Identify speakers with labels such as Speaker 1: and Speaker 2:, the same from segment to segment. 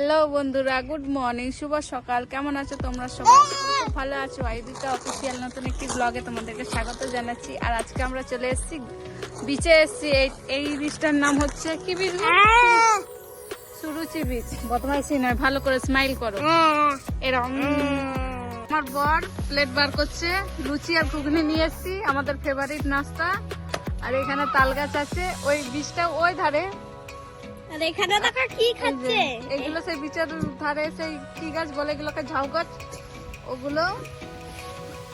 Speaker 1: Hello বন্ধুরা, good morning, শুভ সকাল। কেমন আছো তোমরা সবাই? খুব ভালো আছো? আইদিকা অফিসিয়াল নতুন একটি ব্লগে তোমাদেরকে স্বাগত জানাচ্ছি। আর আজকে আমরা চলে এসেছি বিচে এসেছি। এই বিচটার নাম হচ্ছে কি বিচ? সুরুচি বিচ। বদমাইশি নয়, ভালো করে স্মাইল করো। এরকম আমার বর প্লেট বার করছে, লুচি আর ঘুগনি নিয়ে এসেছি, আমাদের ফেভারিট নাস্তা। আর এখানে তাল গাছ আছে, ওই বিচটা ওই ধারে।
Speaker 2: আর এখানে দেখা কি খাচ্ছে?
Speaker 1: এগুলো সেই বিচের ধারে সেই কি গাছ বলে, এগুলোকে ঝাউ গাছ, ওগুলো।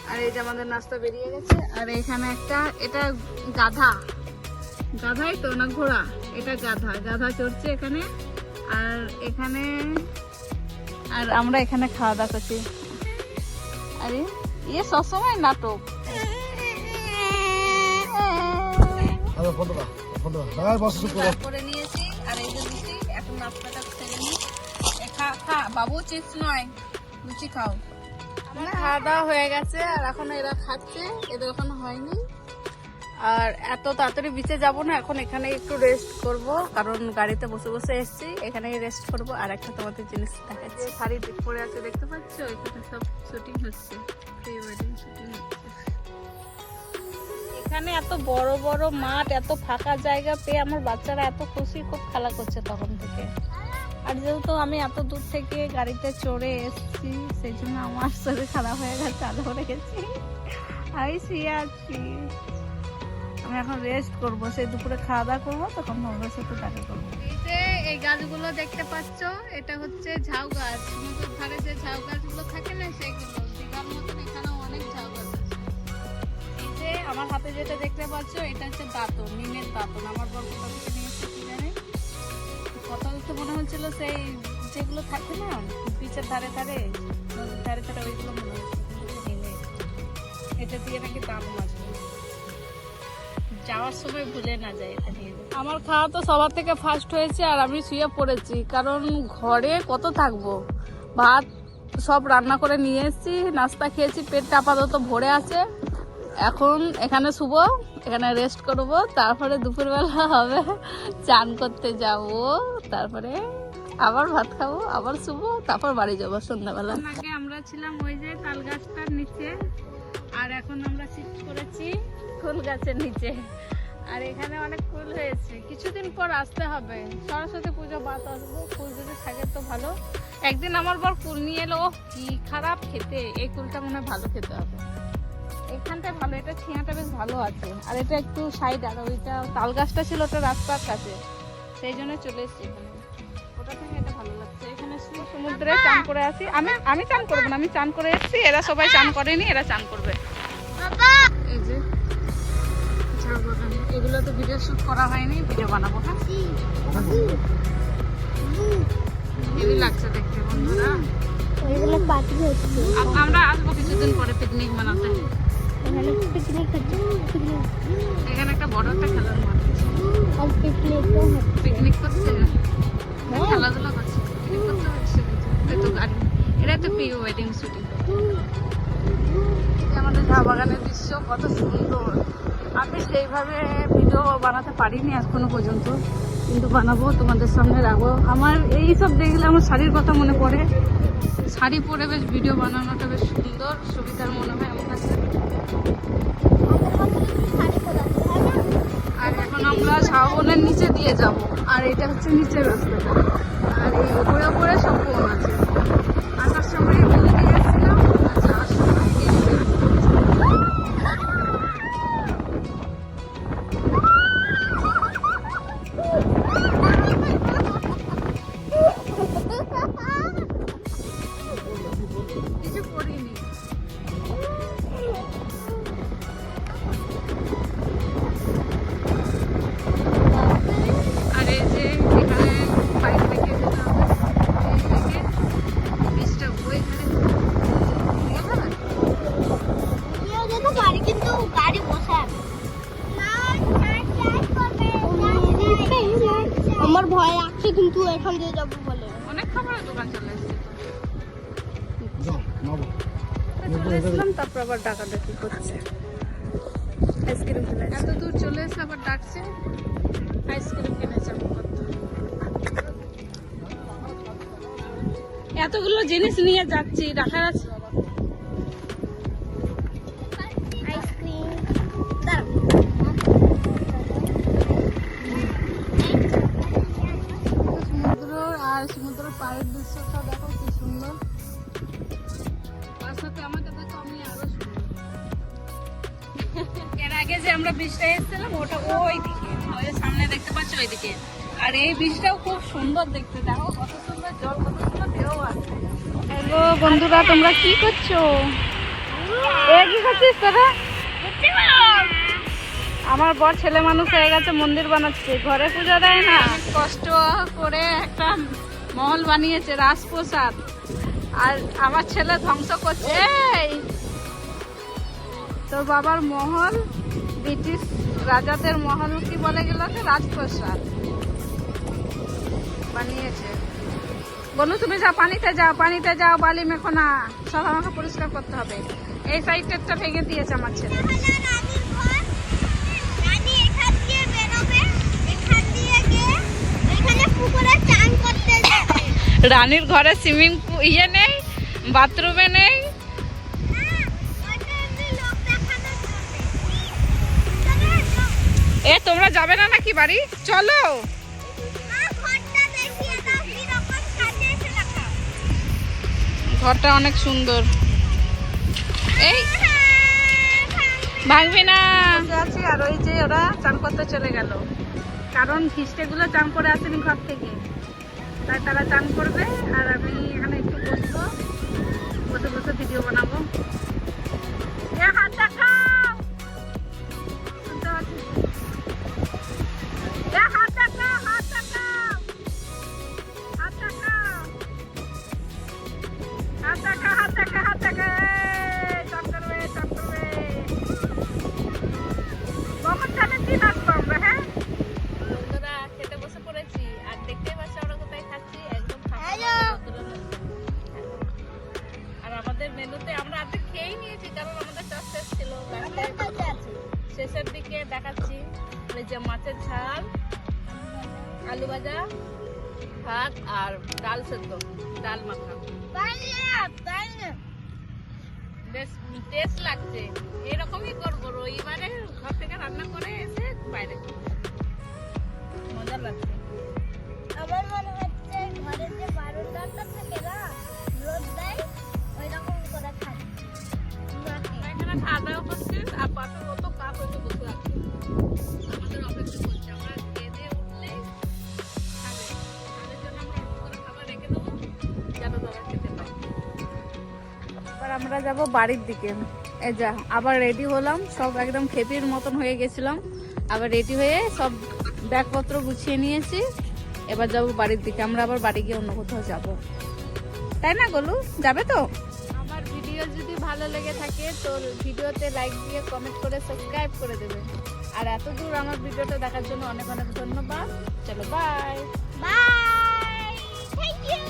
Speaker 1: আর এই যে আমাদের নাস্তা বেরিয়ে গেছে। আর এখানে একটা, এটা গাধা, গাধাই তো না ঘোড়া? এটা গাধা, গাধা চড়ছে এখানে। আর এখানে, আর আমরা এখানে খাওয়া দাওয়া করছি। আরে ইয়ে সবসময় নাটক। করে নিয়েছি আর এই যে লুচি, এখন নাস্তাটা ছেড়ে নিই। খা বাবু, চিপস নয়, লুচি খাও। খাওয়া দাওয়া হয়ে গেছে আর এখন এরা খাচ্ছে, এদের এখন হয়নি। আর এত তাড়াতাড়ি বিচে যাব না, এখন এখানে একটু রেস্ট করব, কারণ গাড়িতে বসে বসে এসেছি, এখানেই রেস্ট করব। আর একটা তোমাদের জিনিস দেখাচ্ছি, শাড়ি পরে আছে দেখতে পাচ্ছ, এখানে সব শুটিং হচ্ছে, প্রি ওয়েডিং শুটিং হচ্ছে। এখানে এত বড় বড় মাঠ, এত ফাঁকা জায়গা পেয়ে আমার বাচ্চারা এত খুশি, খুব খেলা করছে তখন থেকে। আর যেহেতু আমি এত দূর থেকে গাড়িতে চড়ে এসেছি, সেই জন্য আমার শরীর খারাপ হয়ে গেছে, আলো হয়ে গেছি, আমি শুয়ে আছি। আমি এখন রেস্ট করবো, সেই দুপুরে খাওয়া দাওয়া করবো, তখন তোমাদের সাথে দেখা করবো। এই যে এই গাছগুলো দেখতে পাচ্ছ, এটা হচ্ছে ঝাউ গাছ। নদীর ধারে যে ঝাউ গাছগুলো থাকে না, সেগুলো দীঘার মতন এখানেও অনেক ঝাউ গাছ আছে। এই যে আমার হাতে যেটা দেখতে পাচ্ছ, এটা হচ্ছে দাঁতন, নিমের দাঁতন। আমার বর কোথা থেকে নিয়েছে কি জানি, কথা তো মনে হচ্ছিল সেই যেগুলো থাকে না বিচের ধারে ধারে, নদীর ধারে ধারে, ওইগুলো মনে হচ্ছে। নিমের, এটা দিয়ে নাকি দাঁত মাজবে, যাওয়ার সময় ভুলে না যায় এটা নিয়ে। আমার খাওয়া তো সবার থেকে ফার্স্ট হয়েছে আর আমি শুয়ে পড়েছি, কারণ ঘরে কত থাকবো। ভাত সব রান্না করে নিয়ে এসেছি, নাস্তা খেয়েছি, পেটটা আপাতত ভরে আছে। এখন এখানে শুবো, এখানে রেস্ট করবো, তারপরে দুপুরবেলা হবে চান করতে যাব, তারপরে আবার ভাত খাবো, আবার শুবো, তারপর বাড়ি যাবো সন্ধ্যাবেলা। আগে আমরা ছিলাম ওই যে তাল গাছটার নিচে, আর এখন আমরা শিফট করেছি ফুল গাছের নিচে। আর এখানে অনেক ফুল হয়েছে, কিছুদিন পর আসতে হবে, সরস্বতী পুজো বাদ আসবো। ফুল যদি থাকে তো ভালো। একদিন আমার বর ফুল নিয়ে এলো, কি খারাপ খেতে, এই ফুলটা মনে হয় ভালো খেতে হবে। এখানটায় ভালো, এটা ছিঁড়াটা বেশ ভালো আছে। আর এটা একটু সাইড, আর ওইটা তাল গাছটা ছিল ওটা রাস্তার কাছে, সেই জন্য চলে এসেছি এখানে। ওটা থেকে এটা ভালো লাগছে। এখানে সমুদ্রে চান করে আসি। আমি চান করবো না, আমি চান করে এসেছি, এরা সবাই চান করেনি, এরা চান করবে। এই যে ঝাউ বাগান, এগুলো তো ভিডিও শুট করা হয়নি, ভিডিও বানাবো। হ্যাঁ, হেভি লাগছে দেখতে বন্ধুরা।
Speaker 2: এগুলো পার্টি হচ্ছে,
Speaker 1: আমরা আসবো কিছুদিন পরে পিকনিক মানাতে।
Speaker 2: এখানে পিকনিক হচ্ছে,
Speaker 1: এখানে একটা বড় একটা খেলার মাঠ আছে,
Speaker 2: আর
Speaker 1: পিকনিক করছে, খেলাধুলা করছে, পিকনিক করতে হচ্ছে। তো গাড়ি, এটা তো প্রি ওয়েডিং শুটিং। আমাদের চা বাগানের দৃশ্য কত সুন্দর। আমি সেইভাবে ভিডিও বানাতে পারিনি এখনো পর্যন্ত, কিন্তু বানাবো, তোমাদের সামনে রাখবো। আমার এই সব দেখলে আমার শাড়ির কথা মনে পড়ে। শাড়ি পরে বেশ ভিডিও বানানোটা বেশ সুন্দর, সুবিধার মনে হয় আমার কাছে। আর এখন আমরা শাওনের নিচে দিয়ে যাব, আর এটা হচ্ছে নিচের রাস্তাটা। আর এই উপরে উপরে সব বন আছে। আসার সময় বলে দিয়ে এসেছিলাম, আর যাওয়ার সময় কিছু করিনি। আর এই যে এখানে বাইক থেকে যেতে হবে, এই থেকে বীজটা ওইখানে
Speaker 2: গাড়ি, কিন্তু গাড়ি বসার আমার ভয় লাগছে, কিন্তু এখান দিয়ে যাবো বলে
Speaker 1: অনেক খাবারের দোকান চলে এসেছে। চলে এসলাম, তারপর আবার ডাকাডাকি করছে। আইসক্রিম খেলে এত দূর চলে এসে আবার ডাকছে, আইসক্রিম কিনে যাবো। এতগুলো জিনিস নিয়ে যাচ্ছি, রাখার আছে।
Speaker 2: আইসক্রিম
Speaker 1: সমুদ্র আর সমুদ্রের পাড়ের দৃশ্যটা দেখো কি সুন্দর। তার সাথে আমাকে দেখো আমি আরো সুন্দর। এর আগে যে আমরা বীজটা এসেছিলাম ওটা ওই দিকে, ওই সামনে দেখতে পাচ্ছ ওইদিকে। আর এই বীজটাও খুব সুন্দর দেখতে, দেখো কত সুন্দর জল, কত সুন্দর ঢেউ আছে। হ্যালো বন্ধুরা, তোমরা কি করছো? কি করছিস তোরা? আমার বর ছেলে মানুষ হয়ে গেছে, মন্দির বানাচ্ছে, ঘরে পূজা দেয় না, কষ্ট করে একটা মহল বানিয়েছে, রাজপ্রসাদ। আর আমার ছেলে ধ্বংস করছে। এই তোর বাবার মহল, ব্রিটিশ রাজাদের মহল কি বলে গেল, রাজপ্রসাদ বানিয়েছে। বলু তুমি যাও, পানিতে যাও, বালি মেখো না, সব আমাকে পরিষ্কার করতে হবে। এই সাইডটা ভেঙে দিয়েছে আমার ছেলে। রানীর ঘরে সুইমিং ইয়ে নেই, বাথরুমে নেই। এ তোমরা যাবে না নাকি বাড়ি? চলো। ঘরটা অনেক সুন্দর। এই ভাঙবি না। আছি আর ওই যে ওরা চান করতে চলে গেল, কারণ খ্রিস্টেগুলো চান করে আসেনি ঘর থেকে, তাই তারা চান করবে। আর আমি এখানে একটু বসবো, বসে বসে ভিডিও বানাবো। হাত দেখাও, শুনতে পাচ্ছি? হাত দেখাও, হাত দেখাও, হাত দেখাও, হাত দেখা, হাত দেখা, হাত দেখা। চান করবে, চান করবে। কখন চানের দিন আসবো আমরা? হ্যাঁ বন্ধুরা, খেতে বসে পড়েছি। আর দেখতেই পাচ্ছি আমরা কোথায় খাচ্ছি, একদম আর আমাদের মেনুতে আমরা আর্ধেক খেয়েই নিয়েছি, কারণ আমাদের চাষ শেষ ছিল। শেষের দিকে দেখাচ্ছি এই যে মাছের ঝাল, আলু ভাজা, ভাত আর ডাল সেদ্ধ, ডাল মাখা। বেশ টেস্ট লাগছে। এরকমই করবো রবিবারে, ঘর থেকে রান্না করে এসে বাইরে মজা লাগছে।
Speaker 2: আমার মনে হচ্ছে ঘরের যে বারোটাটা থাকে না, রোদ দেয়, ওই রকম করে খাচ্ছি।
Speaker 1: এখানে খাওয়া দাওয়া করছে, আর পাশে কত কাপ হয়েছে বসে আছে, আমাদের অপেক্ষা করছে। আমরা খেয়ে দিয়ে উঠলেই খাবে, তাদের জন্য আমরা অল্প করে খাবার রেখে দেবো, যেন তারা খেতে পায়। এবার আমরা যাব বাড়ির দিকে। এই যা আবার রেডি হলাম, সব একদম খেপির মতন হয়ে গেছিলাম। আবার রেডি হয়ে সব ব্যাগপত্র গুছিয়ে নিয়েছি। এবার যাব বাড়ির দিকে। আমরা আবার বাড়ি গিয়ে অন্য কোথাও যাব, তাই না গোলু? যাবে তো? আমার ভিডিও যদি ভালো লেগে থাকে তো ভিডিওতে লাইক দিয়ে কমেন্ট করে সাবস্ক্রাইব করে দেবে। আর এত দূর আমার ভিডিওটা দেখার জন্য অনেক অনেক ধন্যবাদ। চলো বাই
Speaker 2: বাই, থ্যাংক ইউ।